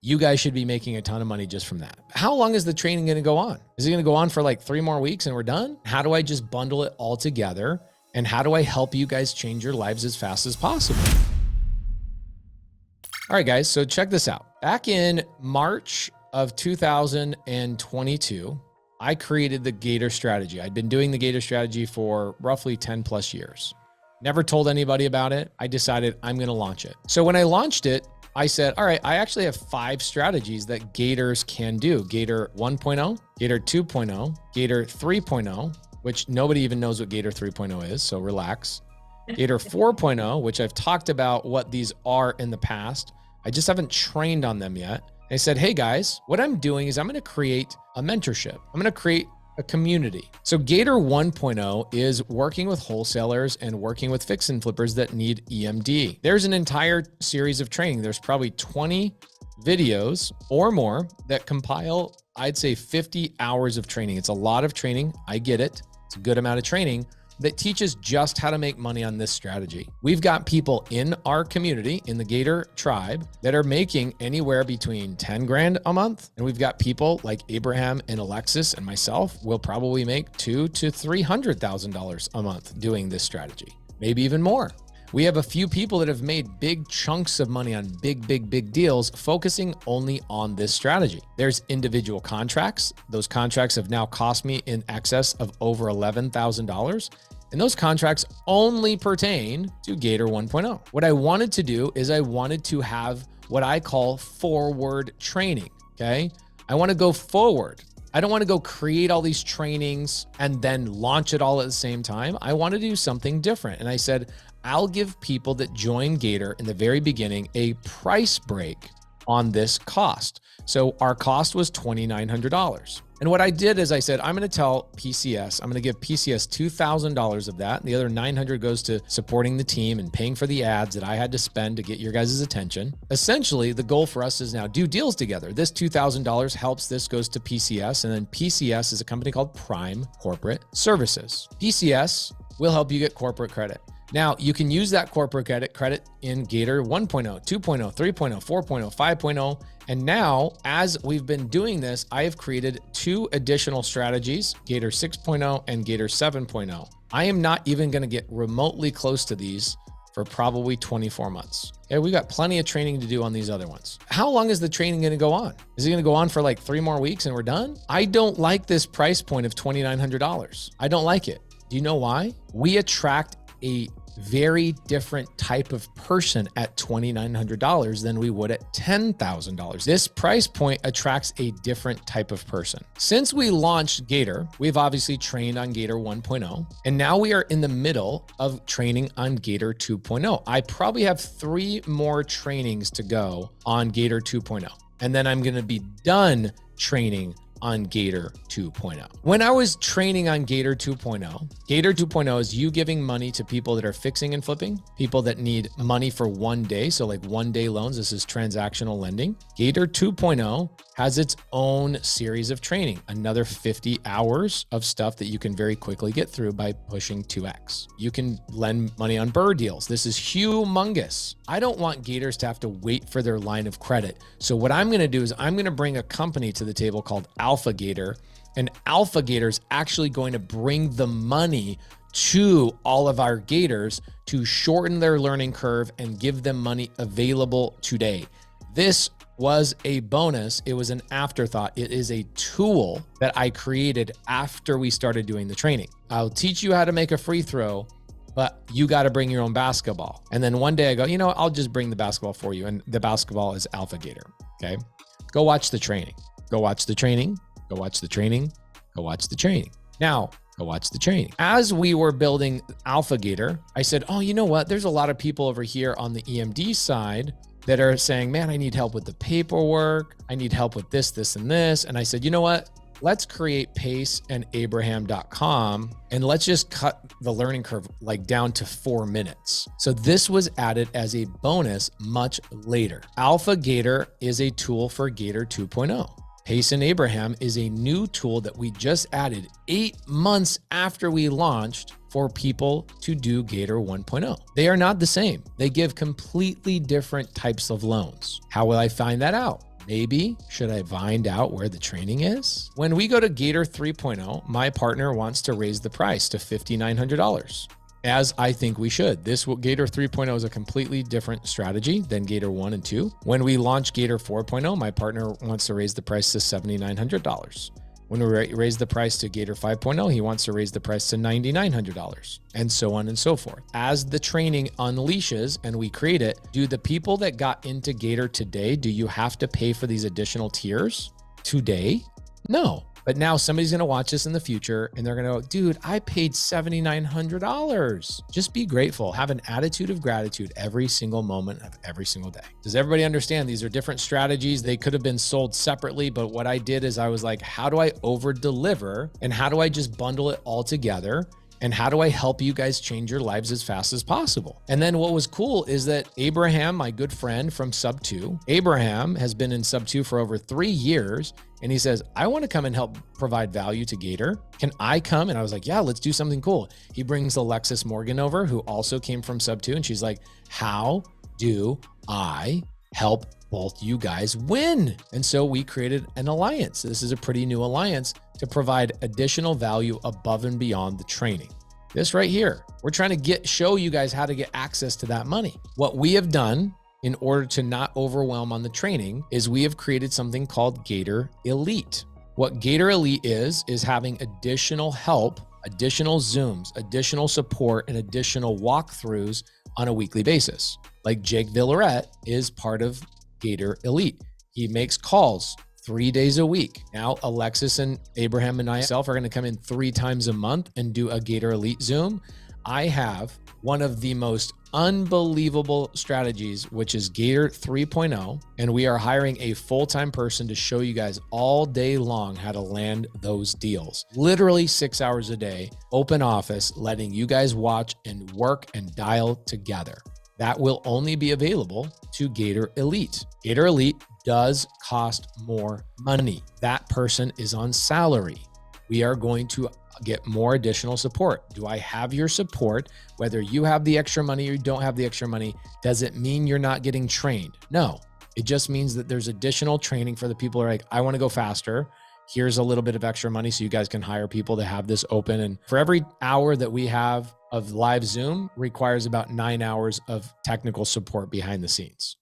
you guys should be making a ton of money just from that. How long is the training going to go on? Is it going to go on for like 3 more weeks and we're done? How do I just bundle it all together? And how do I help you guys change your lives as fast as possible? All right, guys, so check this out. Back in March of 2022, I created the Gator strategy. I'd been doing the Gator strategy for roughly 10 plus years. Never told anybody about it. I decided I'm going to launch it. So when I launched it, I said, all right, I actually have 5 strategies that Gators can do. Gator 1.0, Gator 2.0, Gator 3.0, which nobody even knows what Gator 3.0 is, so relax. Gator 4.0, which I've talked about what these are in the past. I just haven't trained on them yet. I said, hey guys, what I'm doing is I'm going to create a mentorship. I'm going to create a community. So Gator 1.0 is working with wholesalers and working with fix and flippers that need EMD. There's an entire series of training. There's probably 20 videos or more that compile, I'd say 50 hours of training. It's a lot of training. I get it. It's a good amount of training that teaches just how to make money on this strategy. We've got people in our community, in the Gator tribe, that are making anywhere between 10 grand a month. And we've got people like Abraham and Alexis and myself will probably make $200,000 to $300,000 a month doing this strategy, maybe even more. We have a few people that have made big chunks of money on big deals, focusing only on this strategy. There's individual contracts. Those contracts have now cost me in excess of over $11,000. And those contracts only pertain to Gator 1.0. What I wanted to do is I wanted to have what I call forward training, okay? I want to go forward. I don't want to go create all these trainings and then launch it all at the same time. I want to do something different. And I said, I'll give people that join Gator in the very beginning a price break on this cost. So our cost was $2,900. And what I did is I said, I'm going to tell PCS, I'm going to give PCS $2,000 of that. And the other $900 goes to supporting the team and paying for the ads that I had to spend to get your guys' attention. Essentially, the goal for us is now do deals together. This $2,000 helps, this goes to PCS. And then PCS is a company called Prime Corporate Services. PCS will help you get corporate credit. Now, you can use that corporate credit in Gator 1.0, 2.0, 3.0, 4.0, 5.0. And now, as we've been doing this, I have created 2 additional strategies, Gator 6.0 and Gator 7.0. I am not even going to get remotely close to these for probably 24 months. Okay, we got plenty of training to do on these other ones. How long is the training going to go on? Is it going to go on for like 3 more weeks and we're done? I don't like this price point of $2,900. I don't like it. Do you know why? We attract a very different type of person at $2,900 than we would at $10,000. This price point attracts a different type of person. Since we launched Gator, we've obviously trained on Gator 1.0, and now we are in the middle of training on Gator 2.0. I probably have 3 more trainings to go on Gator 2.0, and then I'm going to be done training on Gator 2.0. When I was training on Gator 2.0, Gator 2.0 is you giving money to people that are fixing and flipping, people that need money for one day. So like 1-day loans, this is transactional lending. Gator 2.0 has its own series of training, another 50 hours of stuff that you can very quickly get through by pushing 2x. You can lend money on BRRRR deals. This is humongous. I don't want Gators to have to wait for their line of credit. So what I'm going to do is I'm going to bring a company to the table called Alpha Gator, and Alpha Gator is actually going to bring the money to all of our Gators to shorten their learning curve and give them money available today. This was a bonus. It was an afterthought. It is a tool that I created after we started doing the training. I'll teach you how to make a free throw, but you got to bring your own basketball. And then one day I go, you know, I'll just bring the basketball for you. And the basketball is Alpha Gator. Okay. Go watch the training. Go watch the training. Go watch the training. Go watch the training. Now, go watch the training. As we were building Alpha Gator, I said, oh, you know what? There's a lot of people over here on the EMD side that are saying, man, I need help with the paperwork. I need help with this, this, and this. And I said, you know what? Let's create Pace and Abraham.com and let's just cut the learning curve like down to 4 minutes. So this was added as a bonus much later. Alpha Gator is a tool for Gator 2.0. Pace and Abraham is a new tool that we just added 8 months after we launched for people to do Gator 1.0. They are not the same. They give completely different types of loans. How will I find that out? Maybe should I find out where the training is? When we go to Gator 3.0, my partner wants to raise the price to $5,900. As I think we should. Gator 3.0 is a completely different strategy than Gator 1 and 2. When we launch Gator 4.0, my partner wants to raise the price to $7,900. When we raise the price to Gator 5.0, he wants to raise the price to $9,900, and so on and so forth. As the training unleashes and we create it, do the people that got into Gator today, do you have to pay for these additional tiers today? No. But now somebody's going to watch this in the future and they're going to go, dude, I paid $7,900. Just be grateful. Have an attitude of gratitude every single moment of every single day. Does everybody understand? These are different strategies. They could have been sold separately, but what I did is I was like, how do I over deliver and how do I just bundle it all together? And how do I help you guys change your lives as fast as possible? And then what was cool is that Abraham, my good friend from Subto, Abraham has been in Subto for over 3 years. And he says, I want to come and help provide value to Gator. Can I come? And I was like, yeah, let's do something cool. He brings Alexis Morgan over, who also came from Subto. And she's like, how do I help both you guys win? And so we created an alliance. This is a pretty new alliance to provide additional value above and beyond the training. This right here, we're trying to show you guys how to get access to that money. What we have done in order to not overwhelm on the training is we have created something called Gator Elite. What Gator Elite is having additional help, additional Zooms, additional support, and additional walkthroughs on a weekly basis. Like Jake Villaret is part of Gator Elite. He makes calls 3 days a week. Now, Alexis and Abraham and myself are going to come in 3 times a month and do a Gator Elite Zoom. I have one of the most unbelievable strategies, which is Gator 3.0. And we are hiring a full-time person to show you guys all day long how to land those deals. Literally 6 hours a day, open office, letting you guys watch and work and dial together. That will only be available to Gator Elite. Gator Elite does cost more money. That person is on salary. We are going to get more additional support. Do I have your support? Whether you have the extra money or you don't have the extra money, does it mean you're not getting trained? No, it just means that there's additional training for the people who are like, I want to go faster. Here's a little bit of extra money so you guys can hire people to have this open. And for every hour that we have of live Zoom requires about 9 hours of technical support behind the scenes.